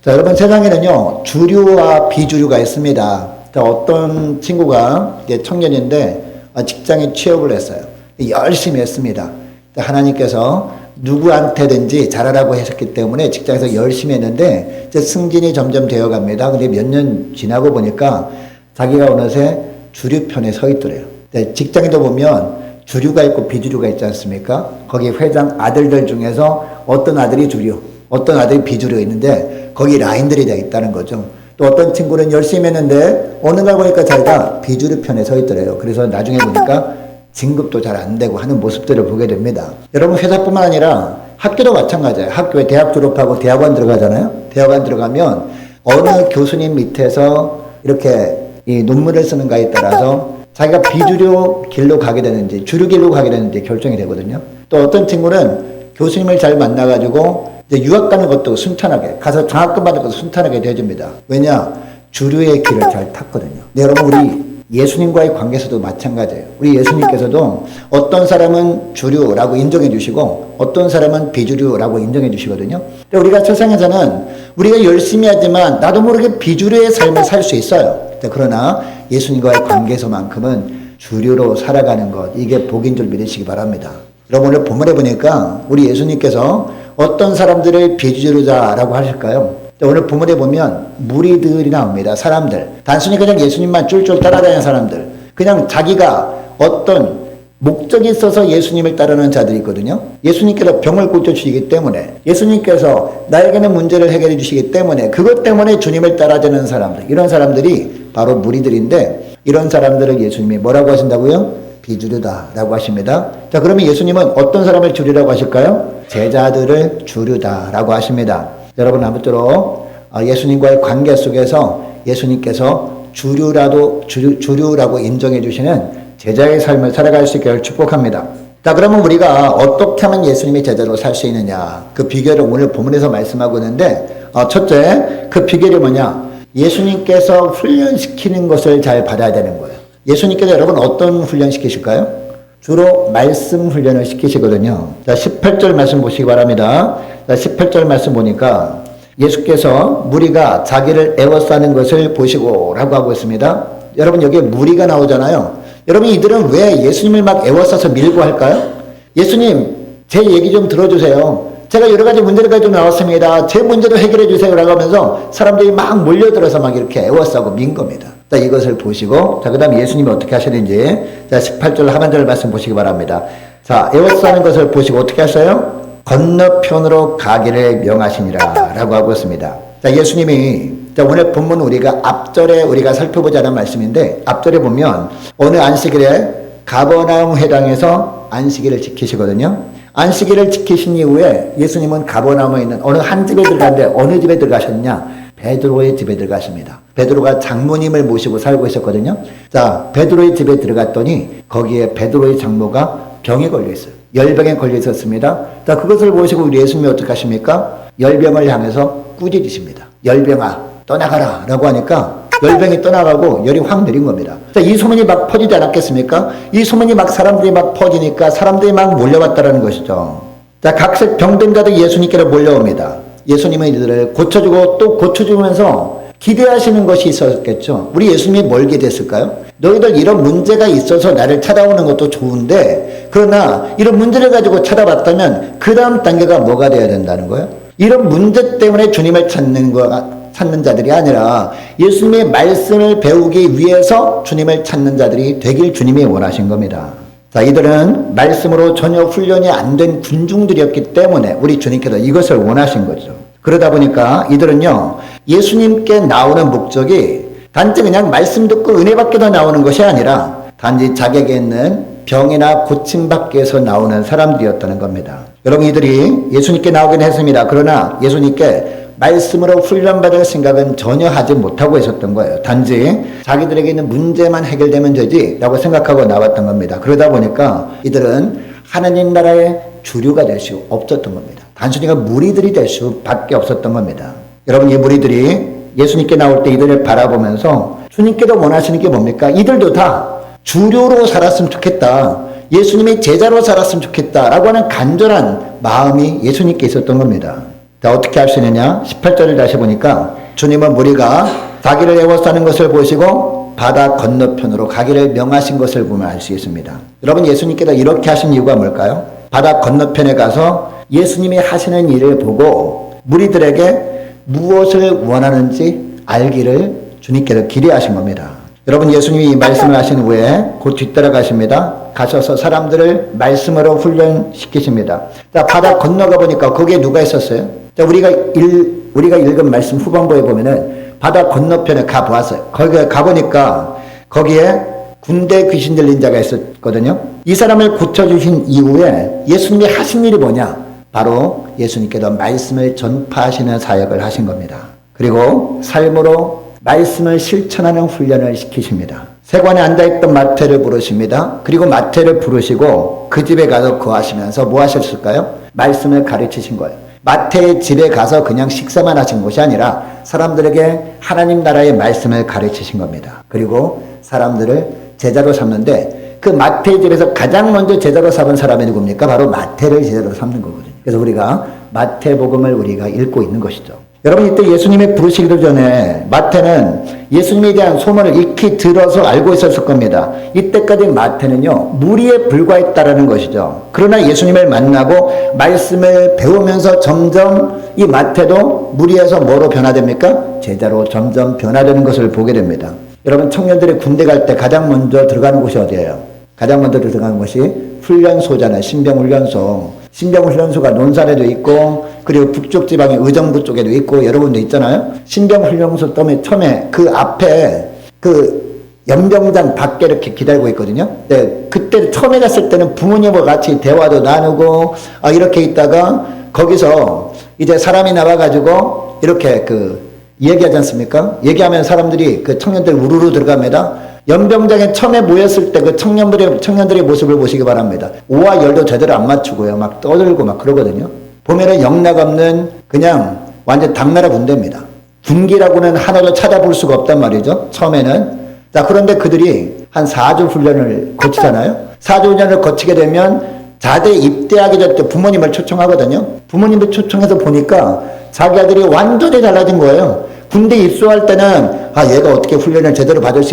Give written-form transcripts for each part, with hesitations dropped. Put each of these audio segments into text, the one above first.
자, 여러분 세상에는요, 주류와 비주류가 있습니다. 자, 어떤 친구가 이제 청년인데 직장에 취업을 했어요. 열심히 했습니다. 자, 하나님께서 누구한테든지 잘하라고 하셨기 때문에 직장에서 열심히 했는데 이제 승진이 점점 되어 갑니다. 근데 몇 년 지나고 보니까 자기가 어느새 주류편에 서 있더래요. 직장에도 보면 주류가 있고 비주류가 있지 않습니까? 거기 회장 아들들 중에서 어떤 아들이 주류, 어떤 아들이 비주류가 있는데 거기 라인들이 되어 있다는 거죠. 또 어떤 친구는 열심히 했는데 어느 날 보니까 자기가 비주류 편에 서 있더래요. 그래서 나중에 보니까 진급도 잘 안 되고 하는 모습들을 보게 됩니다. 여러분 회사뿐만 아니라 학교도 마찬가지예요. 학교에 대학 졸업하고 대학원 들어가잖아요. 대학원 들어가면 어느 교수님 밑에서 이렇게 이 논문을 쓰는가에 따라서 자기가 비주류 길로 가게 되는지 주류 길로 가게 되는지 결정이 되거든요. 또 어떤 친구는 교수님을 잘 만나가지고 이제 유학 가는 것도 순탄하게 가서 장학금 받는 것도 순탄하게 되어줍니다. 왜냐? 주류의 길을 잘 탔거든요. 네, 여러분 우리 예수님과의 관계에서도 마찬가지예요. 우리 예수님께서도 어떤 사람은 주류라고 인정해 주시고 어떤 사람은 비주류라고 인정해 주시거든요. 근데 우리가 세상에서는 우리가 열심히 하지만 나도 모르게 비주류의 삶을 살 수 있어요. 그러나 예수님과의 관계에서만큼은 주류로 살아가는 것, 이게 복인 줄 믿으시기 바랍니다. 여러분 오늘 본문에 보니까 우리 예수님께서 어떤 사람들을 비주류자라고 하실까요? 오늘 본문에 보면 무리들이 나옵니다. 사람들. 단순히 그냥 예수님만 쫄쫄 따라다니는 사람들. 그냥 자기가 어떤 목적이 있어서 예수님을 따르는 자들이 있거든요. 예수님께서 병을 고쳐주시기 때문에, 예수님께서 나에게는 문제를 해결해 주시기 때문에, 그것 때문에 주님을 따라다니는 사람들, 이런 사람들이 바로 무리들인데, 이런 사람들을 예수님이 뭐라고 하신다고요? 비주류다라고 하십니다. 자, 그러면 예수님은 어떤 사람을 주류라고 하실까요? 제자들을 주류다라고 하십니다. 여러분 아무쪼록 예수님과의 관계 속에서 예수님께서 주류라고 인정해 주시는 제자의 삶을 살아갈 수 있기를 축복합니다. 자, 그러면 우리가 어떻게 하면 예수님의 제자로 살 수 있느냐? 그 비결을 오늘 본문에서 말씀하고 있는데, 첫째, 그 비결이 뭐냐? 예수님께서 훈련시키는 것을 잘 받아야 되는 거예요. 예수님께서 여러분 어떤 훈련 시키실까요? 주로 말씀 훈련을 시키시거든요. 자, 18절 말씀 보시기 바랍니다. 자, 18절 말씀 보니까 예수께서 무리가 자기를 애워싸는 것을 보시고 라고 하고 있습니다. 여러분 여기에 무리가 나오잖아요. 여러분 이들은 왜 예수님을 막 애워싸서 밀고 할까요? 예수님 제 얘기 좀 들어주세요. 제가 여러 가지 문제를 가지고 나왔습니다. 제 문제도 해결해 주세요 라고 하면서 사람들이 막 몰려들어서 막 이렇게 애워싸고 민 겁니다. 자, 이것을 보시고, 자, 그 다음에 예수님이 어떻게 하시는지, 자, 18절 하반절 말씀 보시기 바랍니다. 자, 애워싸는 것을 보시고 어떻게 하셔요? 건너편으로 가기를 명하시니라 라고 하고 있습니다. 자, 예수님이, 자, 오늘 본문 우리가 앞절에 우리가 살펴보자는 말씀인데, 앞절에 보면, 어느 안식일에 가버나움 회당에서 안식일을 지키시거든요. 안식일을 지키신 이후에 예수님은 가버나움에 있는 어느 한 집에 들어갔는데, 어느 집에 들어가셨냐? 베드로의 집에 들어가십니다. 베드로가 장모님을 모시고 살고 있었거든요. 자, 베드로의 집에 들어갔더니 거기에 베드로의 장모가 병에 걸려 있어요. 열병에 걸려 있었습니다. 자, 그것을 보시고 우리 예수님이 어떻게 하십니까? 열병을 향해서 꾸짖으십니다. 열병아 떠나가라 라고 하니까 열병이 떠나가고 열이 확 내린 겁니다. 자, 이 소문이 막 퍼지지 않았겠습니까? 이 소문이 막 사람들이 막 퍼지니까 사람들이 막 몰려왔다는 것이죠. 자, 각색 병든 자들 예수님께로 몰려옵니다. 예수님은 이들을 고쳐주고 또 고쳐주면서 기대하시는 것이 있었겠죠. 우리 예수님이 뭘 기대했을까요? 너희들 이런 문제가 있어서 나를 찾아오는 것도 좋은데, 그러나 이런 문제를 가지고 찾아봤다면 그 다음 단계가 뭐가 돼야 된다는 거예요? 이런 문제 때문에 주님을 찾는 자들이 아니라 예수님의 말씀을 배우기 위해서 주님을 찾는 자들이 되길 주님이 원하신 겁니다. 자, 이들은 말씀으로 전혀 훈련이 안 된 군중들이었기 때문에 우리 주님께서 이것을 원하신 거죠. 그러다 보니까 이들은요, 예수님께 나오는 목적이 단지 그냥 말씀 듣고 은혜 받기 더 나오는 것이 아니라 단지 자기에게 있는 병이나 고침받기 위해서 나오는 사람들이었다는 겁니다. 여러분 이들이 예수님께 나오긴 했습니다. 그러나 예수님께 말씀으로 훈련받을 생각은 전혀 하지 못하고 있었던 거예요. 단지 자기들에게 있는 문제만 해결되면 되지 라고 생각하고 나왔던 겁니다. 그러다 보니까 이들은 하나님 나라의 주류가 될 수 없었던 겁니다. 단순히 무리들이 될 수밖에 없었던 겁니다. 여러분 이 무리들이 예수님께 나올 때 이들을 바라보면서 주님께도 원하시는 게 뭡니까? 이들도 다 주류로 살았으면 좋겠다. 예수님의 제자로 살았으면 좋겠다라고 하는 간절한 마음이 예수님께 있었던 겁니다. 자, 어떻게 할 수 있느냐? 18절을 다시 보니까 주님은 무리가 자기를 애워싸는 것을 보시고 바다 건너편으로 가기를 명하신 것을 보면 알 수 있습니다. 여러분, 예수님께서 이렇게 하신 이유가 뭘까요? 바다 건너편에 가서 예수님이 하시는 일을 보고 무리들에게 무엇을 원하는지 알기를 주님께서 기대하신 겁니다. 여러분, 예수님이 이 말씀을 하신 후에 곧 뒤따라가십니다. 가셔서 사람들을 말씀으로 훈련시키십니다. 자, 바다 건너가 보니까 거기에 누가 있었어요? 자, 우리가 읽은 말씀 후반부에 보면은 바다 건너편에 가보았어요. 거기에 가보니까 거기에 군대 귀신 들린 자가 있었거든요. 이 사람을 고쳐주신 이후에 예수님이 하신 일이 뭐냐? 바로 예수님께서 말씀을 전파하시는 사역을 하신 겁니다. 그리고 삶으로 말씀을 실천하는 훈련을 시키십니다. 세관에 앉아있던 마태를 부르십니다. 그리고 마태를 부르시고 그 집에 가서 거하시면서 뭐 하셨을까요? 말씀을 가르치신 거예요. 마태의 집에 가서 그냥 식사만 하신 것이 아니라 사람들에게 하나님 나라의 말씀을 가르치신 겁니다. 그리고 사람들을 제자로 삼는데 그 마태의 집에서 가장 먼저 제자로 삼은 사람이 누굽니까? 바로 마태를 제자로 삼는 거거든요. 그래서 우리가 마태복음을 우리가 읽고 있는 것이죠. 여러분, 이때 예수님이 부르시기도 전에 마태는 예수님에 대한 소문을 익히 들어서 알고 있었을 겁니다. 이때까지 마태는요, 무리에 불과했다라는 것이죠. 그러나 예수님을 만나고 말씀을 배우면서 점점 이 마태도 무리에서 뭐로 변화됩니까? 제자로 점점 변화되는 것을 보게 됩니다. 여러분, 청년들이 군대 갈 때 가장 먼저 들어가는 곳이 어디예요? 가장 먼저 들어가는 것이 훈련소잖아요. 신병훈련소. 신병훈련소가 논산에도 있고, 그리고 북쪽 지방의 의정부 쪽에도 있고, 여러 군데 있잖아요. 신병훈련소 처음에 그 앞에 그 연병장 밖에 이렇게 기다리고 있거든요. 네, 그때 처음에 갔을 때는 부모님과 같이 대화도 나누고, 이렇게 있다가 거기서 이제 사람이 나와가지고 이렇게 얘기하지 않습니까? 얘기하면 사람들이 그 청년들 우르르 들어갑니다. 연병장에 처음에 모였을 때 그 청년들의 모습을 보시기 바랍니다. 오와 열도 제대로 안 맞추고요. 막 떠들고 막 그러거든요. 보면은 영락없는 그냥 완전 당나라 군대입니다. 군기라고는 하나도 찾아볼 수가 없단 말이죠. 처음에는. 자, 그런데 그들이 한 4주 훈련을 거치잖아요. 4주 훈련을 거치게 되면 자대 입대하게 될 때 부모님을 초청하거든요. 부모님을 초청해서 보니까 자기 아들이 완전히 달라진 거예요. 군대 입소할 때는 얘가 어떻게 훈련을 제대로 받을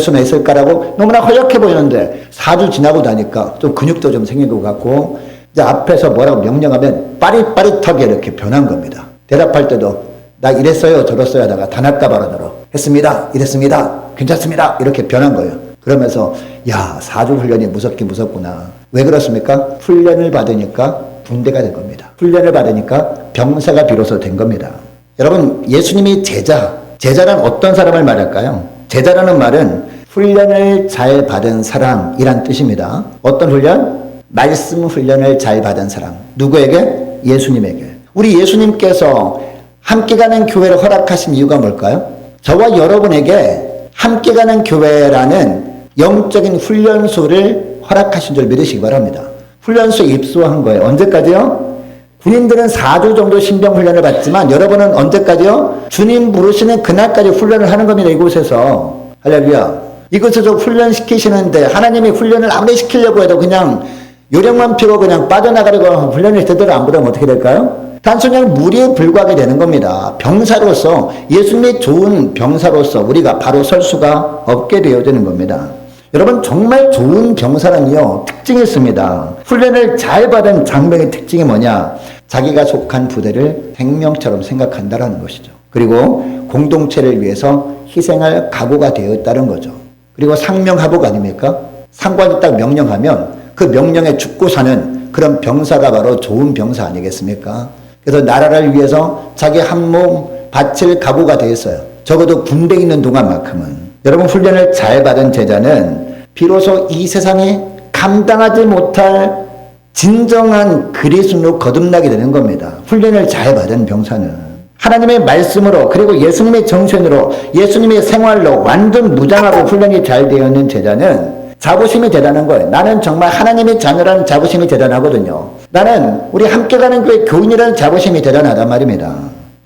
수나 있을까라고 너무나 허약해 보이는데 4주 지나고 나니까 좀 근육도 좀 생긴 것 같고 이제 앞에서 뭐라고 명령하면 빠릿빠릿하게 이렇게 변한 겁니다. 대답할 때도 나 이랬어요 저랬어요 하다가 단아까 발언으로 했습니다 이랬습니다 괜찮습니다 이렇게 변한 거예요. 그러면서 4주 훈련이 무섭구나. 왜 그렇습니까? 훈련을 받으니까 군대가 된 겁니다. 훈련을 받으니까 병사가 비로소 된 겁니다. 여러분, 예수님이 제자란 어떤 사람을 말할까요? 제자라는 말은 훈련을 잘 받은 사람이란 뜻입니다. 어떤 훈련? 말씀 훈련을 잘 받은 사람. 누구에게? 예수님에게. 우리 예수님께서 함께 가는 교회를 허락하신 이유가 뭘까요? 저와 여러분에게 함께 가는 교회라는 영적인 훈련소를 허락하신 줄 믿으시기 바랍니다. 훈련소에 입소한 거예요. 언제까지요? 군인들은 4주 정도 신병훈련을 받지만 여러분은 언제까지요? 주님 부르시는 그날까지 훈련을 하는 겁니다. 이곳에서. 할렐루야. 이곳에서 훈련시키시는데 하나님이 훈련을 아무리 시키려고 해도 그냥 요령만 피고 그냥 빠져나가려고 훈련을 제대로 안 부르면 어떻게 될까요? 단순히 무리에 불과하게 되는 겁니다. 병사로서, 예수님의 좋은 병사로서 우리가 바로 설 수가 없게 되어지는 겁니다. 여러분, 정말 좋은 병사는요, 특징이 있습니다. 훈련을 잘 받은 장병의 특징이 뭐냐? 자기가 속한 부대를 생명처럼 생각한다는 것이죠. 그리고 공동체를 위해서 희생할 각오가 되어 있다는 거죠. 그리고 상명하복 아닙니까? 상관이 딱 명령하면 그 명령에 죽고 사는 그런 병사가 바로 좋은 병사 아니겠습니까? 그래서 나라를 위해서 자기 한 몸 바칠 각오가 되어 있어요. 적어도 군대에 있는 동안만큼은. 여러분, 훈련을 잘 받은 제자는 비로소 이 세상에 감당하지 못할 진정한 그리스도로 거듭나게 되는 겁니다. 훈련을 잘 받은 병사는. 하나님의 말씀으로 그리고 예수님의 정신으로 예수님의 생활로 완전 무장하고 훈련이 잘 되어 있는 제자는 자부심이 대단한 거예요. 나는 정말 하나님의 자녀라는 자부심이 대단하거든요. 나는 우리 함께 가는 교회 교인이라는 자부심이 대단하단 말입니다.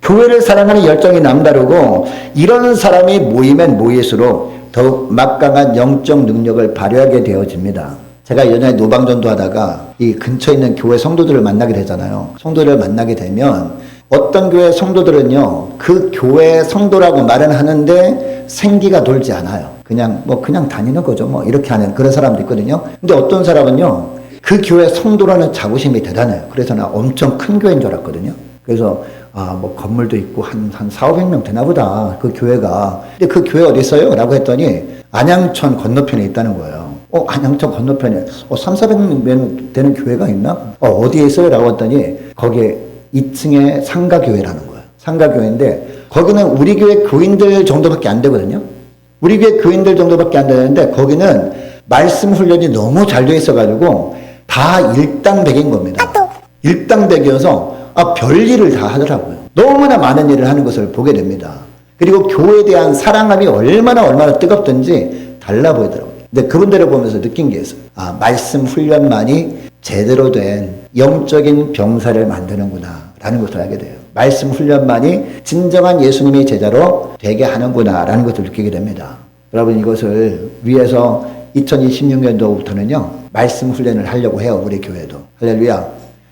교회를 사랑하는 열정이 남다르고 이런 사람이 모이면 모일수록 더욱 막강한 영적 능력을 발휘하게 되어집니다. 제가 예전에 노방전도 하다가 이 근처에 있는 교회 성도들을 만나게 되잖아요. 성도들을 만나게 되면 어떤 교회 성도들은요, 그 교회 성도라고 말은 하는데 생기가 돌지 않아요. 그냥 다니는 거죠. 뭐 이렇게 하는 그런 사람도 있거든요. 근데 어떤 사람은요, 그 교회 성도라는 자부심이 대단해요. 그래서 나 엄청 큰 교회인 줄 알았거든요. 그래서 뭐 건물도 있고 한 4,500명 되나 보다. 그 교회가. 근데 그 교회 어디 있어요? 라고 했더니 안양천 건너편에 있다는 거예요. 안양천 건너편에 3,400명 되는 교회가 있나? 어디에 있어요? 라고 했더니 거기에 2층에 상가교회라는 거예요. 상가교회인데 거기는 우리 교회 교인들 정도밖에 안 되거든요. 우리 교회 교인들 정도밖에 안 되는데 거기는 말씀 훈련이 너무 잘 돼 있어가지고 다 일당백인 겁니다. 일당백이어서 별일을 다 하더라고요. 너무나 많은 일을 하는 것을 보게 됩니다. 그리고 교회에 대한 사랑함이 얼마나 뜨겁든지 달라 보이더라고요. 근데 그분들을 보면서 느낀 게 있어요. 말씀 훈련만이 제대로 된 영적인 병사를 만드는구나 라는 것을 알게 돼요. 말씀 훈련만이 진정한 예수님의 제자로 되게 하는구나 라는 것을 느끼게 됩니다. 여러분, 이것을 위해서 2026년도부터는요 말씀 훈련을 하려고 해요. 우리 교회도. 할렐루야.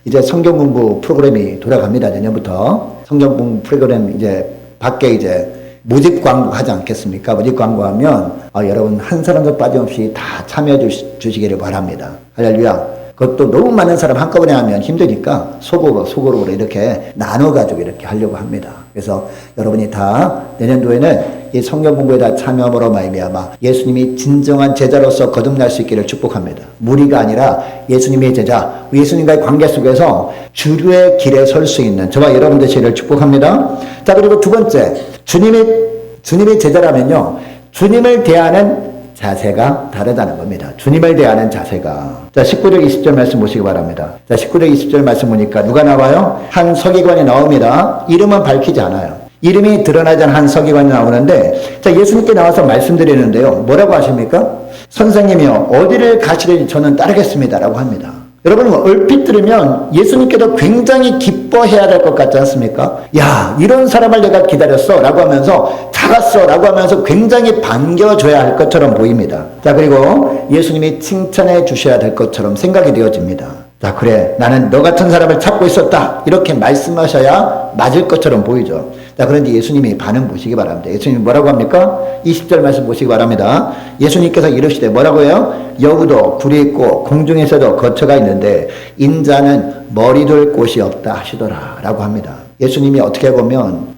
이제 성경 공부 프로그램이 돌아갑니다. 내년부터 성경 공부 프로그램 이제 밖에 이제 모집 광고 하지 않겠습니까? 모집 광고하면 여러분 한 사람도 빠짐없이 다 참여해 주시기를 바랍니다. 할렐루야. 그것도 너무 많은 사람 한꺼번에 하면 힘드니까 소그룹으로 이렇게 나눠가지고 이렇게 하려고 합니다. 그래서 여러분이 다 내년도에는 이 성경 공부에 다 참여함으로 말미암아 예수님이 진정한 제자로서 거듭날 수 있기를 축복합니다. 무리가 아니라 예수님의 제자, 예수님과의 관계 속에서 주류의 길에 설 수 있는 저와 여러분 되시기를 축복합니다. 자, 그리고 두 번째, 주님의 제자라면요, 주님을 대하는 자세가 다르다는 겁니다. 주님을 대하는 자세가. 자, 19절 20절 말씀 보시기 바랍니다. 자, 19절 20절 말씀 보니까 누가 나와요? 한 서기관이 나옵니다. 이름은 밝히지 않아요. 이름이 드러나지 않은 한 서기관이 나오는데, 자, 예수님께 나와서 말씀드리는데요. 뭐라고 하십니까? 선생님이요, 어디를 가시려니 저는 따르겠습니다. 라고 합니다. 여러분, 얼핏 들으면 예수님께도 굉장히 기뻐해야 될 것 같지 않습니까? 야, 이런 사람을 내가 기다렸어. 라고 하면서 작았어. 라고 하면서 굉장히 반겨줘야 할 것처럼 보입니다. 자, 그리고 예수님이 칭찬해 주셔야 될 것처럼 생각이 되어집니다. 자, 그래, 나는 너 같은 사람을 찾고 있었다. 이렇게 말씀하셔야 맞을 것처럼 보이죠. 자, 그런데 예수님이 반응 보시기 바랍니다. 예수님이 뭐라고 합니까? 20절 말씀 보시기 바랍니다. 예수님께서 이르시되 뭐라고 해요? 여우도 굴이 있고 공중에서도 거처가 있는데 인자는 머리둘 곳이 없다 하시더라 라고 합니다. 예수님이 어떻게 보면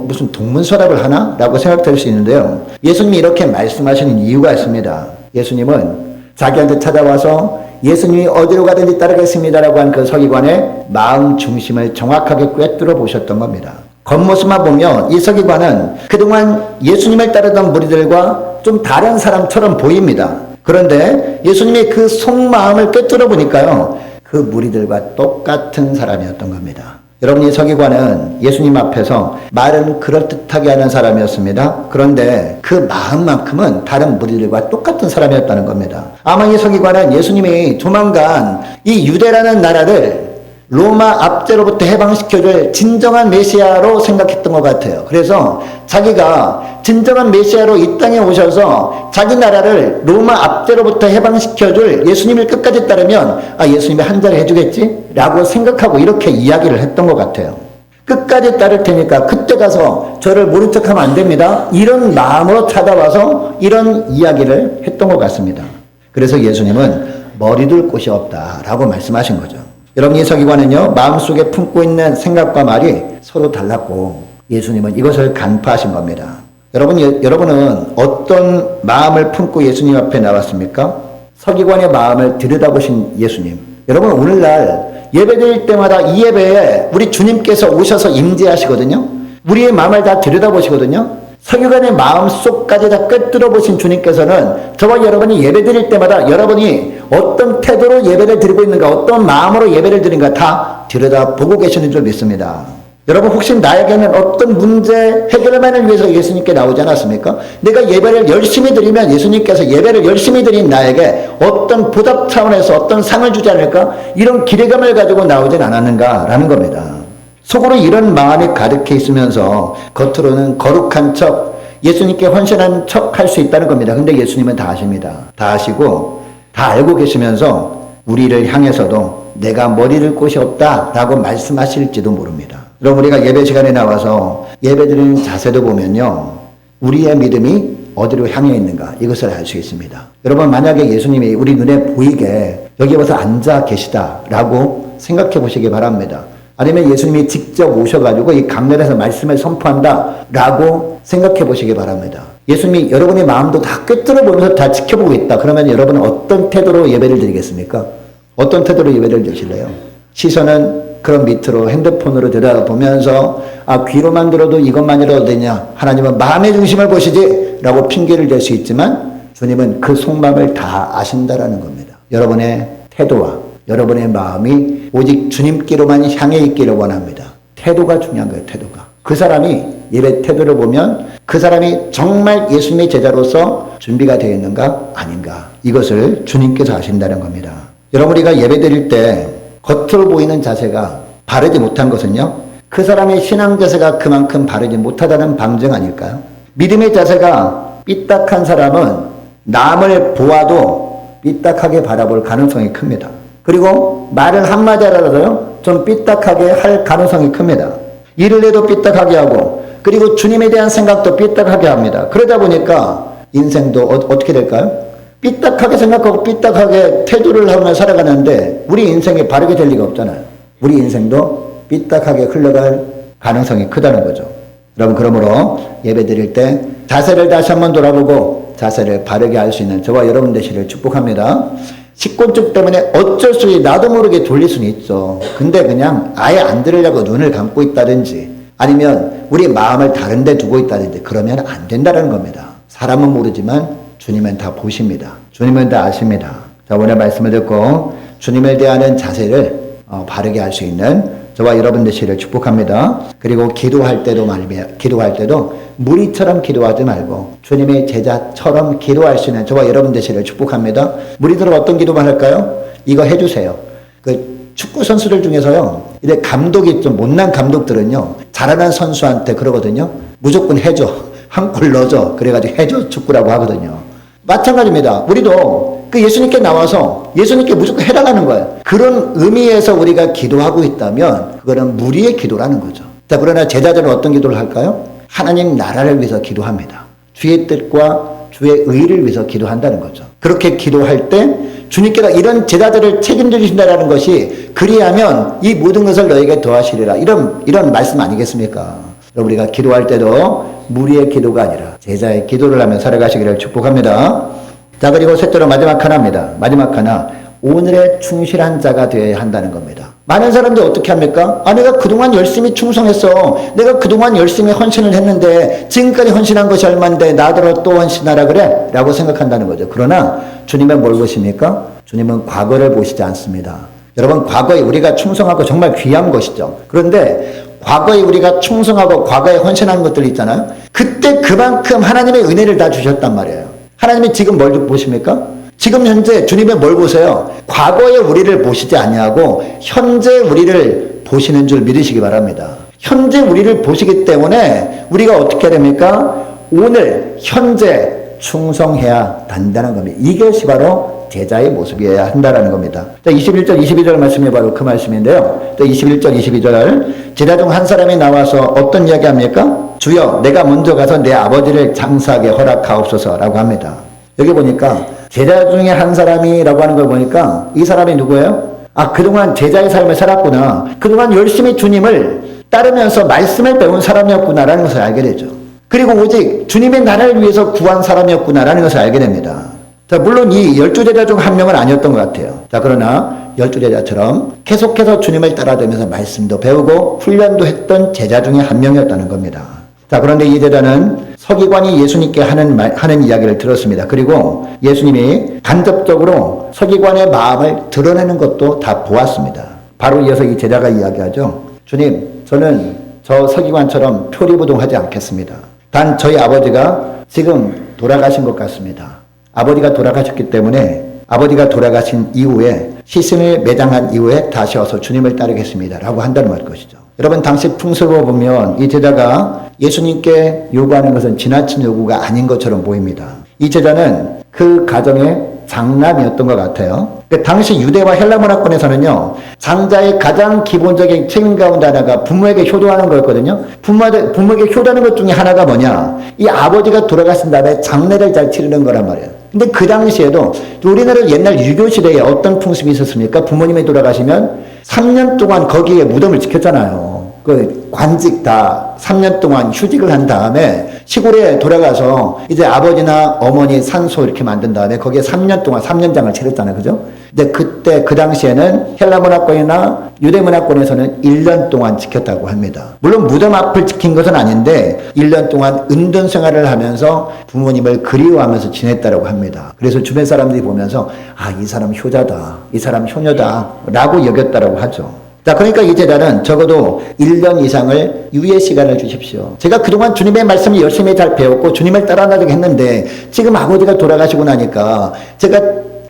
무슨 동문서답을 하나? 라고 생각될 수 있는데요. 예수님이 이렇게 말씀하시는 이유가 있습니다. 예수님은 자기한테 찾아와서 예수님이 어디로 가든지 따르겠습니다라고 한 그 서기관의 마음 중심을 정확하게 꿰뚫어 보셨던 겁니다. 겉모습만 보면 이 서기관은 그동안 예수님을 따르던 무리들과 좀 다른 사람처럼 보입니다. 그런데 예수님이 그 속마음을 꿰뚫어 보니까요, 그 무리들과 똑같은 사람이었던 겁니다. 여러분, 이 서기관은 예수님 앞에서 말은 그럴듯하게 하는 사람이었습니다. 그런데 그 마음만큼은 다른 무리들과 똑같은 사람이었다는 겁니다. 아마 이 서기관은 예수님이 조만간 이 유대라는 나라를 로마 압제로부터 해방시켜줄 진정한 메시아로 생각했던 것 같아요. 그래서 자기가 진정한 메시아로 이 땅에 오셔서 자기 나라를 로마 압제로부터 해방시켜줄 예수님을 끝까지 따르면 예수님이 한 자리 해주겠지? 라고 생각하고 이렇게 이야기를 했던 것 같아요. 끝까지 따를 테니까 그때 가서 저를 모른 척하면 안 됩니다. 이런 마음으로 찾아와서 이런 이야기를 했던 것 같습니다. 그래서 예수님은 머리둘 곳이 없다라고 말씀하신 거죠. 여러분, 이 서기관은요, 마음속에 품고 있는 생각과 말이 서로 달랐고 예수님은 이것을 간파하신 겁니다. 여러분은 어떤 마음을 품고 예수님 앞에 나왔습니까? 서기관의 마음을 들여다보신 예수님. 여러분, 오늘날 예배드릴 때마다 이 예배에 우리 주님께서 오셔서 임재하시거든요. 우리의 마음을 다 들여다보시거든요. 서기관의 마음속까지 다 꿰뚫어 보신 주님께서는 저와 여러분이 예배드릴 때마다 여러분이 어떤 태도로 예배를 드리고 있는가, 어떤 마음으로 예배를 드리는가 다 들여다보고 계시는 줄 믿습니다. 여러분, 혹시 나에게는 어떤 문제 해결만을 위해서 예수님께 나오지 않았습니까? 내가 예배를 열심히 드리면 예수님께서 예배를 열심히 드린 나에게 어떤 보답 차원에서 어떤 상을 주지 않을까? 이런 기대감을 가지고 나오진 않았는가라는 겁니다. 속으로 이런 마음이 가득해 있으면서 겉으로는 거룩한 척, 예수님께 헌신한 척 할 수 있다는 겁니다. 근데 예수님은 다 아십니다. 다 아시고 다 알고 계시면서 우리를 향해서도 내가 머리를 곳이 없다라고 말씀하실지도 모릅니다. 그럼 우리가 예배 시간에 나와서 예배드리는 자세도 보면요, 우리의 믿음이 어디로 향해 있는가 이것을 알 수 있습니다. 여러분, 만약에 예수님이 우리 눈에 보이게 여기 와서 앉아 계시다라고 생각해 보시기 바랍니다. 아니면 예수님이 직접 오셔가지고 이 강단에서 말씀을 선포한다라고 생각해 보시기 바랍니다. 예수님이 여러분의 마음도 다 꿰뚫어 보면서 다 지켜보고 있다. 그러면 여러분은 어떤 태도로 예배를 드리겠습니까? 어떤 태도로 예배를 드실래요? 시선은 그런 밑으로 핸드폰으로 들여다보면서 귀로만 들어도 이것만이라도 되냐, 하나님은 마음의 중심을 보시지 라고 핑계를 댈 수 있지만 주님은 그 속마음을 다 아신다라는 겁니다. 여러분의 태도와 여러분의 마음이 오직 주님께로만 향해 있기를 원합니다. 태도가 중요한 거예요. 태도가. 그 사람이 예배 태도를 보면 그 사람이 정말 예수님의 제자로서 준비가 되어 있는가 아닌가, 이것을 주님께서 아신다는 겁니다. 여러분, 우리가 예배 드릴 때 겉으로 보이는 자세가 바르지 못한 것은요, 그 사람의 신앙 자세가 그만큼 바르지 못하다는 방증 아닐까요? 믿음의 자세가 삐딱한 사람은 남을 보아도 삐딱하게 바라볼 가능성이 큽니다. 그리고 말을 한마디 하라도요, 좀 삐딱하게 할 가능성이 큽니다. 일을 해도 삐딱하게 하고, 그리고 주님에 대한 생각도 삐딱하게 합니다. 그러다 보니까 인생도 어떻게 될까요? 삐딱하게 생각하고 삐딱하게 태도를 하며 살아가는데 우리 인생이 바르게 될 리가 없잖아요. 우리 인생도 삐딱하게 흘러갈 가능성이 크다는 거죠. 여러분, 그러므로 예배 드릴 때 자세를 다시 한번 돌아보고 자세를 바르게 할 수 있는 저와 여러분 되시를 축복합니다. 식곤증 때문에 어쩔 수 없이 나도 모르게 돌릴 수는 있죠. 근데 그냥 아예 안 들으려고 눈을 감고 있다든지 아니면 우리 마음을 다른 데 두고 있다든지 그러면 안 된다는 겁니다. 사람은 모르지만 주님은 다 보십니다. 주님은 다 아십니다. 자, 오늘 말씀을 듣고 주님을 대하는 자세를 바르게 할 수 있는 저와 여러분 되시를 축복합니다. 그리고 기도할 때도 무리처럼 기도하지 말고 주님의 제자처럼 기도할 수 있는 저와 여러분 되시를 축복합니다. 무리들은 어떤 기도만 할까요? 이거 해주세요. 그 축구 선수들 중에서요, 이제 감독이 좀 못난 감독들은요, 잘하는 선수한테 그러거든요. 무조건 해줘. 한 골 넣어줘. 그래가지고 해줘 축구라고 하거든요. 마찬가지입니다. 우리도 그 예수님께 나와서 예수님께 무조건 해달라는 거예요. 그런 의미에서 우리가 기도하고 있다면 그거는 무리의 기도라는 거죠. 자, 그러나 제자들은 어떤 기도를 할까요? 하나님 나라를 위해서 기도합니다. 주의 뜻과 주의 의를 위해서 기도한다는 거죠. 그렇게 기도할 때 주님께서 이런 제자들을 책임져 주신다는 것이, 그리하면 이 모든 것을 너에게 더하시리라, 이런 말씀 아니겠습니까? 우리가 기도할 때도 무리의 기도가 아니라 제자의 기도를 하며 살아가시기를 축복합니다. 자, 그리고 셋째로 마지막 하나입니다. 마지막 하나, 오늘의 충실한 자가 되어야 한다는 겁니다. 많은 사람들이 어떻게 합니까? 내가 그동안 열심히 충성했어. 내가 그동안 열심히 헌신을 했는데 지금까지 헌신한 것이 얼만데 나더러 또 헌신하라 그래? 라고 생각한다는 거죠. 그러나 주님은 뭘 보십니까? 주님은 과거를 보시지 않습니다. 여러분, 과거에 우리가 충성하고 정말 귀한 것이죠. 그런데 과거에 우리가 충성하고 과거에 헌신한 것들 있잖아요. 그때 그만큼 하나님의 은혜를 다 주셨단 말이에요. 하나님이 지금 뭘 보십니까? 지금 현재 주님은 뭘 보세요? 과거의 우리를 보시지 아니하고 현재 우리를 보시는 줄 믿으시기 바랍니다. 현재 우리를 보시기 때문에 우리가 어떻게 됩니까? 오늘 현재 충성해야 한다는 겁니다. 이것이 바로 제자의 모습이어야 한다는 겁니다. 자, 21절, 22절 말씀이 바로 그 말씀인데요. 자, 21절, 22절. 제자 중 한 사람이 나와서 어떤 이야기 합니까? 주여, 내가 먼저 가서 내 아버지를 장사하게 허락하옵소서라고 합니다. 여기 보니까 제자 중에 한 사람이라고 하는 걸 보니까 이 사람이 누구예요? 그동안 제자의 삶을 살았구나. 그동안 열심히 주님을 따르면서 말씀을 배운 사람이었구나라는 것을 알게 되죠. 그리고 오직 주님의 나라를 위해서 구한 사람이었구나라는 것을 알게 됩니다. 자, 물론 이 12제자 중 한 명은 아니었던 것 같아요. 자, 그러나 12제자처럼 계속해서 주님을 따라다니면서 말씀도 배우고 훈련도 했던 제자 중에 한 명이었다는 겁니다. 자, 그런데 이 제자는 서기관이 예수님께 하는 이야기를 들었습니다. 그리고 예수님이 간접적으로 서기관의 마음을 드러내는 것도 다 보았습니다. 바로 이어서 이 제자가 이야기하죠. 주님, 저는 저 서기관처럼 표리부동하지 않겠습니다. 단 저희 아버지가 지금 돌아가신 것 같습니다. 아버지가 돌아가셨기 때문에 아버지가 돌아가신 이후에 시신을 매장한 이후에 다시 와서 주님을 따르겠습니다 라고 한다는 것이죠. 여러분, 당시 풍습을 보면 이 제자가 예수님께 요구하는 것은 지나친 요구가 아닌 것처럼 보입니다. 이 제자는 그 가정에 장남이었던 것 같아요. 그 당시 유대와 헬라 문화권에서는요, 장자의 가장 기본적인 책임 가운데 하나가 부모에게 효도하는 거였거든요. 부모에게 효도하는 것 중에 하나가 뭐냐? 이 아버지가 돌아가신 다음에 장례를 잘 치르는 거란 말이에요. 근데 그 당시에도 우리나라 옛날 유교 시대에 어떤 풍습이 있었습니까? 부모님이 돌아가시면 3년 동안 거기에 무덤을 지켰잖아요. 그 관직 다 3년 동안 휴직을 한 다음에 시골에 돌아가서 이제 아버지나 어머니 산소 이렇게 만든 다음에 거기에 3년 동안 3년장을 치렀잖아요. 그죠? 근데 그때 그 당시에는 헬라 문화권이나 유대 문화권에서는 1년 동안 지켰다고 합니다. 물론 무덤 앞을 지킨 것은 아닌데 1년 동안 은둔 생활을 하면서 부모님을 그리워하면서 지냈다고 합니다. 그래서 주변 사람들이 보면서 이 사람 효자다, 이 사람 효녀다 라고 여겼다고 하죠. 자, 그러니까 이 제자는 적어도 1년 이상을 유예 시간을 주십시오. 제가 그동안 주님의 말씀을 열심히 잘 배웠고 주님을 따라가려고 했는데 지금 아버지가 돌아가시고 나니까 제가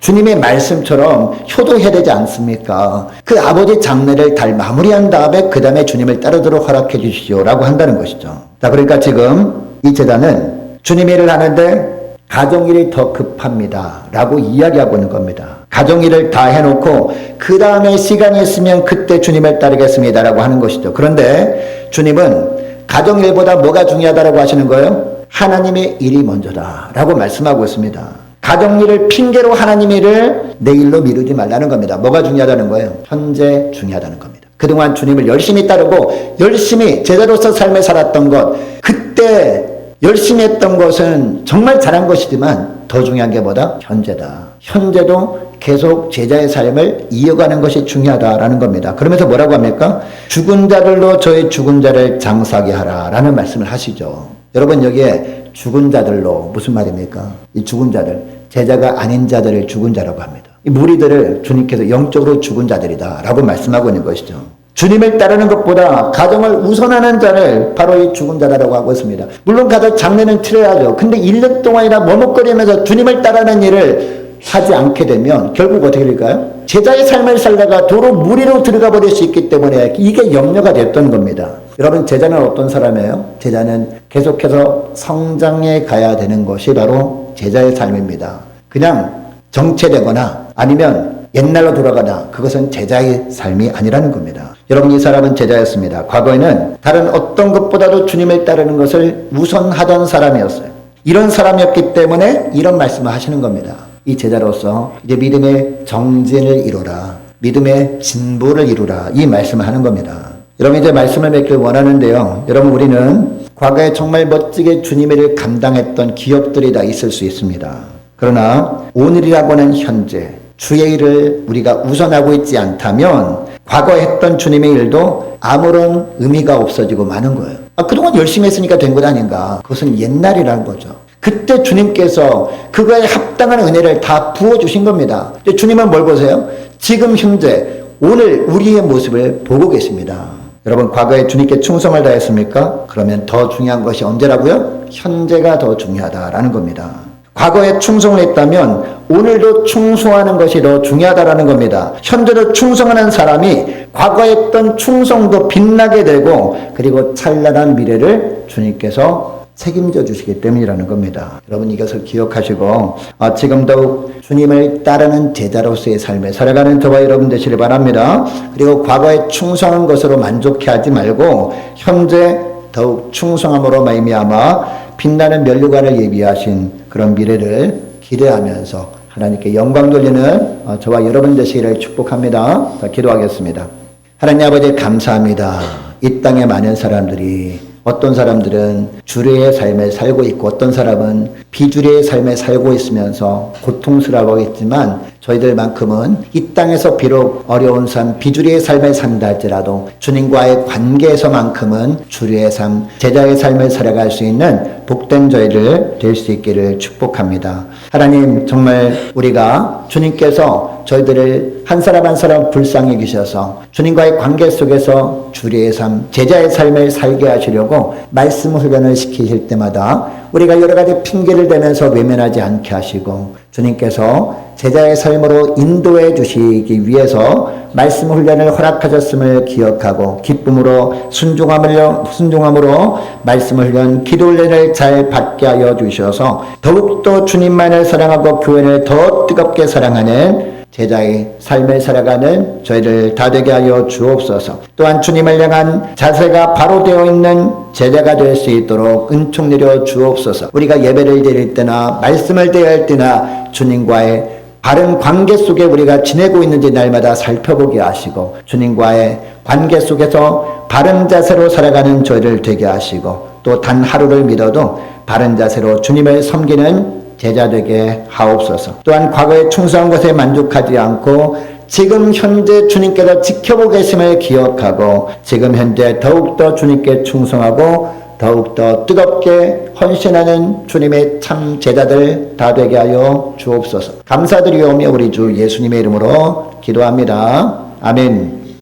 주님의 말씀처럼 효도해야 되지 않습니까? 그 아버지 장례를 잘 마무리한 다음에 그 다음에 주님을 따르도록 허락해 주시오 라고 한다는 것이죠. 자, 그러니까 지금 이 제자는 주님 일을 하는데 가정일이 더 급합니다 라고 이야기하고 있는 겁니다. 가정일을 다 해놓고 그 다음에 시간이 있으면 그때 주님을 따르겠습니다 라고 하는 것이죠. 그런데 주님은 가정일보다 뭐가 중요하다고 하시는 거예요? 하나님의 일이 먼저다 라고 말씀하고 있습니다. 가정일을 핑계로 하나님의 일을 내일로 미루지 말라는 겁니다. 뭐가 중요하다는 거예요? 현재 중요하다는 겁니다. 그동안 주님을 열심히 따르고 열심히 제자로서 삶을 살았던 것, 그때 열심히 했던 것은 정말 잘한 것이지만 더 중요한 게 뭐다? 현재다. 현재도 계속 제자의 삶을 이어가는 것이 중요하다라는 겁니다. 그러면서 뭐라고 합니까? 죽은 자들로 저의 죽은 자를 장사하게 하라 라는 말씀을 하시죠. 여러분, 여기에 죽은 자들로 무슨 말입니까? 이 죽은 자들, 제자가 아닌 자들을 죽은 자라고 합니다. 이 무리들을 주님께서 영적으로 죽은 자들이다 라고 말씀하고 있는 것이죠. 주님을 따르는 것보다 가정을 우선하는 자를 바로 이 죽은 자라고 하고 있습니다. 물론 가서 장례는 치러야죠. 근데 1년 동안이나 머뭇거리면서 주님을 따르는 일을 하지 않게 되면 결국 어떻게 될까요? 제자의 삶을 살다가 도로 무리로 들어가 버릴 수 있기 때문에 이게 염려가 됐던 겁니다. 여러분, 제자는 어떤 사람이에요? 제자는 계속해서 성장해 가야 되는 것이 바로 제자의 삶입니다. 그냥 정체되거나 아니면 옛날로 돌아가다, 그것은 제자의 삶이 아니라는 겁니다. 여러분, 이 사람은 제자였습니다. 과거에는 다른 어떤 것보다도 주님을 따르는 것을 우선하던 사람이었어요. 이런 사람이었기 때문에 이런 말씀을 하시는 겁니다. 이 제자로서 이제 믿음의 정진을 이루라, 믿음의 진보를 이루라, 이 말씀을 하는 겁니다. 여러분, 이제 말씀을 맺길 원하는데요. 여러분, 우리는 과거에 정말 멋지게 주님의 일을 감당했던 기억들이 다 있을 수 있습니다. 그러나 오늘이라고 하는 현재 주의 일을 우리가 우선하고 있지 않다면 과거에 했던 주님의 일도 아무런 의미가 없어지고 마는 거예요. 그동안 열심히 했으니까 된 것 아닌가. 그것은 옛날이라는 거죠. 그때 주님께서 그거에 합당한 은혜를 다 부어주신 겁니다. 주님은 뭘 보세요? 지금 현재 오늘 우리의 모습을 보고 계십니다. 여러분, 과거에 주님께 충성을 다했습니까? 그러면 더 중요한 것이 언제라고요? 현재가 더 중요하다라는 겁니다. 과거에 충성을 했다면 오늘도 충성하는 것이 더 중요하다라는 겁니다. 현재도 충성하는 사람이 과거에 했던 충성도 빛나게 되고 그리고 찬란한 미래를 주님께서 책임져 주시기 때문이라는 겁니다. 여러분, 이것을 기억하시고 지금도 주님을 따르는 제자로서의 삶에 살아가는 저와 여러분 되시길 바랍니다. 그리고 과거에 충성한 것으로 만족해하지 말고 현재 더욱 충성함으로 말미암아 빛나는 면류관을 예비하신 그런 미래를 기대하면서 하나님께 영광 돌리는 저와 여러분 되시기를 축복합니다. 기도하겠습니다. 하나님 아버지, 감사합니다. 이 땅에 많은 사람들이, 어떤 사람들은 주례의 삶을 살고 있고 어떤 사람은 비주례의 삶을 살고 있으면서 고통스러워하겠지만 저희들만큼은 이 땅에서 비록 어려운 삶, 비주례의 삶을 산다 할지라도 주님과의 관계에서만큼은 주례의 삶, 제자의 삶을 살아갈 수 있는 복된 저희들 될 수 있기를 축복합니다. 하나님, 정말 우리가 주님께서 저희들을 한 사람 한 사람 불쌍히 여기셔서 주님과의 관계 속에서 주례의 삶, 제자의 삶을 살게 하시려고 말씀 훈련을 시키실 때마다 우리가 여러 가지 핑계를 대면서 외면하지 않게 하시고 주님께서 제자의 삶으로 인도해 주시기 위해서 말씀 훈련을 허락하셨음을 기억하고 기쁨으로 순종함으로 말씀 훈련, 기도 훈련을 잘 받게 하여 주셔서 더욱더 주님만을 사랑하고 교회를 더 뜨겁게 사랑하는 제자의 삶을 살아가는 저희를 다 되게 하여 주옵소서. 또한 주님을 향한 자세가 바로 되어 있는 제자가 될 수 있도록 은총 내려 주옵소서. 우리가 예배를 드릴 때나 말씀을 대할 때나 주님과의 바른 관계 속에 우리가 지내고 있는지 날마다 살펴보게 하시고 주님과의 관계 속에서 바른 자세로 살아가는 저희를 되게 하시고 또 단 하루를 믿어도 바른 자세로 주님을 섬기는 제자 되게 하옵소서. 또한 과거에 충성한 것에 만족하지 않고 지금 현재 주님께서 지켜보고 계심을 기억하고 지금 현재 더욱더 주님께 충성하고 더욱더 뜨겁게 헌신하는 주님의 참 제자들 다 되게 하여 주옵소서. 감사드리오며 우리 주 예수님의 이름으로 기도합니다. 아멘.